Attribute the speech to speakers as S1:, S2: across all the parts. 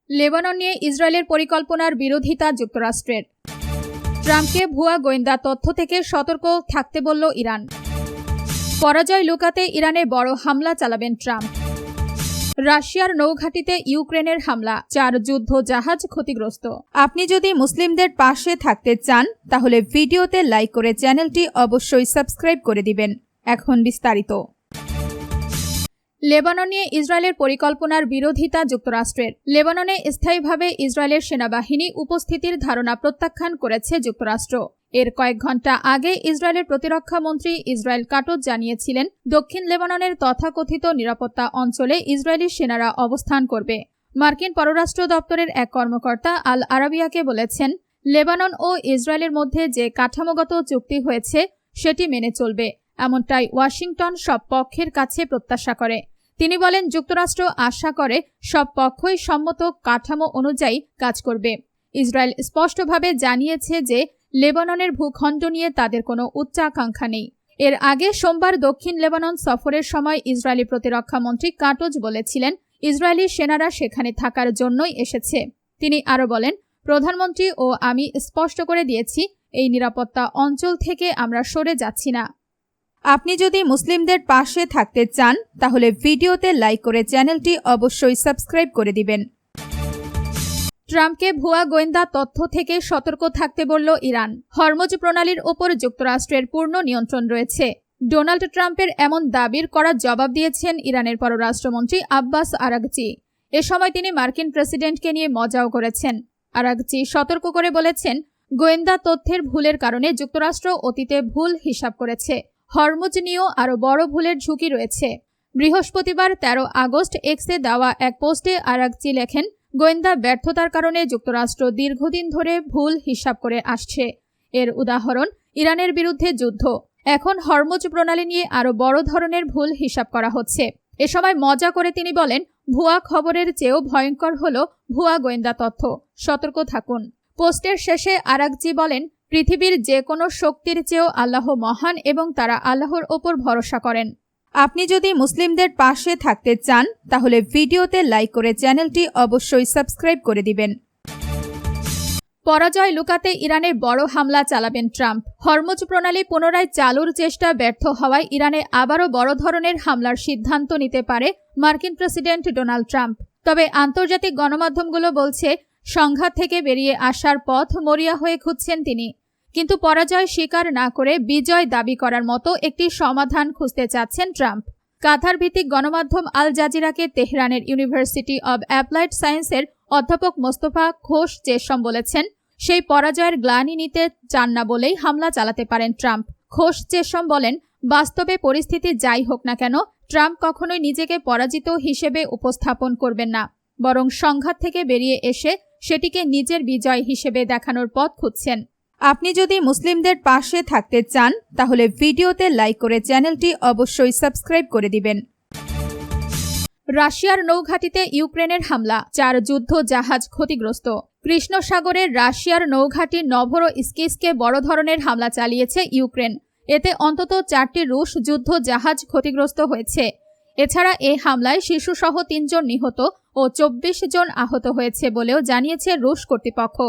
S1: Lebanon নিয়ে ইসরায়েলের পরিকল্পনার বিরোধিতা যুক্তরাষ্ট্রের। ট্রাম্পকে ভুয়া গোয়েন্দা তথ্য থেকে সতর্ক থাকতে বলল ইরান। পরাজয় লুকাতে ইরানে বড় হামলা চালাবেন ট্রাম্প। রাশিয়ার নৌঘাঁটিতে ইউক্রেনের হামলা, 4 যুদ্ধ জাহাজ ক্ষতিগ্রস্ত। আপনি যদি মুসলিমদের পাশে থাকতে চান তাহলে ভিডিওতে লাইক করে চ্যানেলটি অবশ্যই সাবস্ক্রাইব করে দিবেন। এখন বিস্তারিত। লেবানন নিয়ে ইসরায়েলের পরিকল্পনার বিরোধিতা যুক্তরাষ্ট্রের। লেবাননে স্থায়ীভাবে ইসরায়েলের সেনাবাহিনী উপস্থিতির ধারণা প্রত্যাখ্যান করেছে যুক্তরাষ্ট্র। এর কয়েক ঘণ্টা আগে ইসরায়েলের প্রতিরক্ষা মন্ত্রী ইসরায়েল কাটজ জানিয়েছিলেন, দক্ষিণ লেবাননের তথাকথিত নিরাপত্তা অঞ্চলে ইসরায়েলি সেনারা অবস্থান করবে। মার্কিন পররাষ্ট্র দপ্তরের এক কর্মকর্তা আল আরাবিয়াকে বলেছেন, লেবানন ও ইসরায়েলের মধ্যে যে কাঠামোগত চুক্তি হয়েছে সেটি মেনে চলবে, এমনটাই ওয়াশিংটন সব পক্ষের কাছে প্রত্যাশা করে। তিনি বলেন, যুক্তরাষ্ট্র আশা করে সব পক্ষই সম্মত কাঠামো অনুযায়ী কাজ করবে। ইসরায়েল স্পষ্টভাবে জানিয়েছে যে লেবাননের ভূখণ্ড নিয়ে তাদের কোনো উচ্চাকাঙ্ক্ষা নেই। এর আগে সোমবার দক্ষিণ লেবানন সফরের সময় ইসরায়েলি প্রতিরক্ষা মন্ত্রী কাটজ বলেছিলেন, ইসরায়েলি সেনারা সেখানে থাকার জন্যই এসেছে। তিনি আরও বলেন, প্রধানমন্ত্রী ও আমি স্পষ্ট করে দিয়েছি, এই নিরাপত্তা অঞ্চল থেকে আমরা সরে যাচ্ছি না। আপনি যদি মুসলিমদের পাশে থাকতে চান তাহলে ভিডিওতে লাইক করে চ্যানেলটি অবশ্যই সাবস্ক্রাইব করে দিবেন। ট্রাম্পকে ভুয়া গোয়েন্দা তথ্য থেকে সতর্ক থাকতে বলল ইরান। হরমুজ প্রণালীর ওপর যুক্তরাষ্ট্রের পূর্ণ নিয়ন্ত্রণ রয়েছে। ডোনাল্ড ট্রাম্পের এমন দাবির কড়া জবাব দিয়েছেন ইরানের পররাষ্ট্রমন্ত্রী আব্বাস আরাগচি। এ সময় তিনি মার্কিন প্রেসিডেন্টকে নিয়ে মজাও করেছেন। আরাগচি সতর্ক করে বলেছেন, গোয়েন্দা তথ্যের ভুলের কারণে যুক্তরাষ্ট্র অতীতে ভুল হিসাব করেছে। হরমুজ নিয়েও আরও বড় ভুলের ঝুঁকি রয়েছে। বৃহস্পতিবার 13 আগস্ট এক্সে দেওয়া এক পোস্টে আরাগচি লেখেন, গোয়েন্দা ব্যর্থতার কারণে যুক্তরাষ্ট্র দীর্ঘদিন ধরে ভুল হিসাব করে আসছে। এর উদাহরণ ইরানের বিরুদ্ধে যুদ্ধ। এখন হরমুজ প্রণালী নিয়ে আরও বড় ধরনের ভুল হিসাব করা হচ্ছে। এ সময় মজা করে তিনি বলেন, ভুয়া খবরের চেয়েও ভয়ঙ্কর হল ভুয়া গোয়েন্দা তথ্য, সতর্ক থাকুন। পোস্টের শেষে আরাগচি বলেন, পৃথিবীর যে কোনো শক্তির চেয়েও আল্লাহ মহান এবং তারা আল্লাহর ওপর ভরসা করেন। আপনি যদি মুসলিমদের পাশে থাকতে চান তাহলে ভিডিওতে লাইক করে চ্যানেলটি অবশ্যই সাবস্ক্রাইব করে দিবেন। পরাজয় লুকাতে ইরানে বড় হামলা চালাবেন ট্রাম্প। হরমুজ প্রণালী পুনরায় চালুর চেষ্টা ব্যর্থ হওয়ায় ইরানে আবারও বড় ধরনের হামলার সিদ্ধান্ত নিতে পারে মার্কিন প্রেসিডেন্ট ডোনাল্ড ট্রাম্প। তবে আন্তর্জাতিক গণমাধ্যমগুলো বলছে, সংঘাত থেকে বেরিয়ে আসার পথ মরিয়া হয়ে খুঁজছেন তিনি। কিন্তু পরাজয় স্বীকার না করে বিজয় দাবি করার মতো একটি সমাধান খুঁজতে চাচ্ছেন ট্রাম্প। কাতার ভিত্তিক গণমাধ্যম আল জাজিরাকে তেহরানের ইউনিভার্সিটি অব অ্যাপ্লাইড সায়েন্সের অধ্যাপক মোস্তফা ঘোষ চেশম বলেছেন, সেই পরাজয়ের গ্লানি নিতে চান না বলেই হামলা চালাতে পারেন ট্রাম্প। ঘোষ চেশম বলেন, বাস্তবে পরিস্থিতি যাই হোক না কেন, ট্রাম্প কখনোই নিজেকে পরাজিত হিসেবে উপস্থাপন করবেন না, বরং সংঘাত থেকে বেরিয়ে এসে সেটিকে নিজের বিজয় হিসেবে দেখানোর পথ খুঁজছেন। আপনি যদি মুসলিমদের পাশে থাকতে চান তাহলে ভিডিওতে লাইক করে চ্যানেলটি অবশ্যই সাবস্ক্রাইব করে দিবেন। রাশিয়ার নৌঘাঁটিতে ইউক্রেনের হামলা, 4 যুদ্ধ জাহাজ ক্ষতিগ্রস্ত। কৃষ্ণ সাগরের রাশিয়ার নৌঘাঁটি নভরোস্কিসকে বড় ধরনের হামলা চালিয়েছে ইউক্রেন। এতে অন্তত 4টি রুশ যুদ্ধ জাহাজ ক্ষতিগ্রস্ত হয়েছে। এছাড়া এ হামলায় শিশুসহ 3 জন নিহত ও 24 জন আহত হয়েছে বলেও জানিয়েছে রুশ কর্তৃপক্ষ।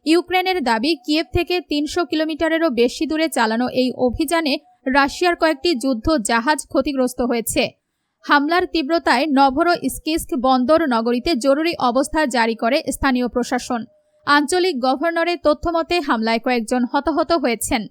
S1: ইউক্রেনের দাবি, কিয়েভ থেকে 300 কিলোমিটারেরও বেশি দূরে চালানো এই অভিযানে রাশিয়ার কয়েকটি যুদ্ধ জাহাজ ক্ষতিগ্রস্ত হয়েছে। হামলার তীব্রতায় নভরোস্কিস্ক বন্দর নগরীতে জরুরি অবস্থা জারি করে স্থানীয় প্রশাসন। আঞ্চলিক গভর্নরের তথ্যমতে হামলায় কয়েকজন হতাহত হয়েছেন।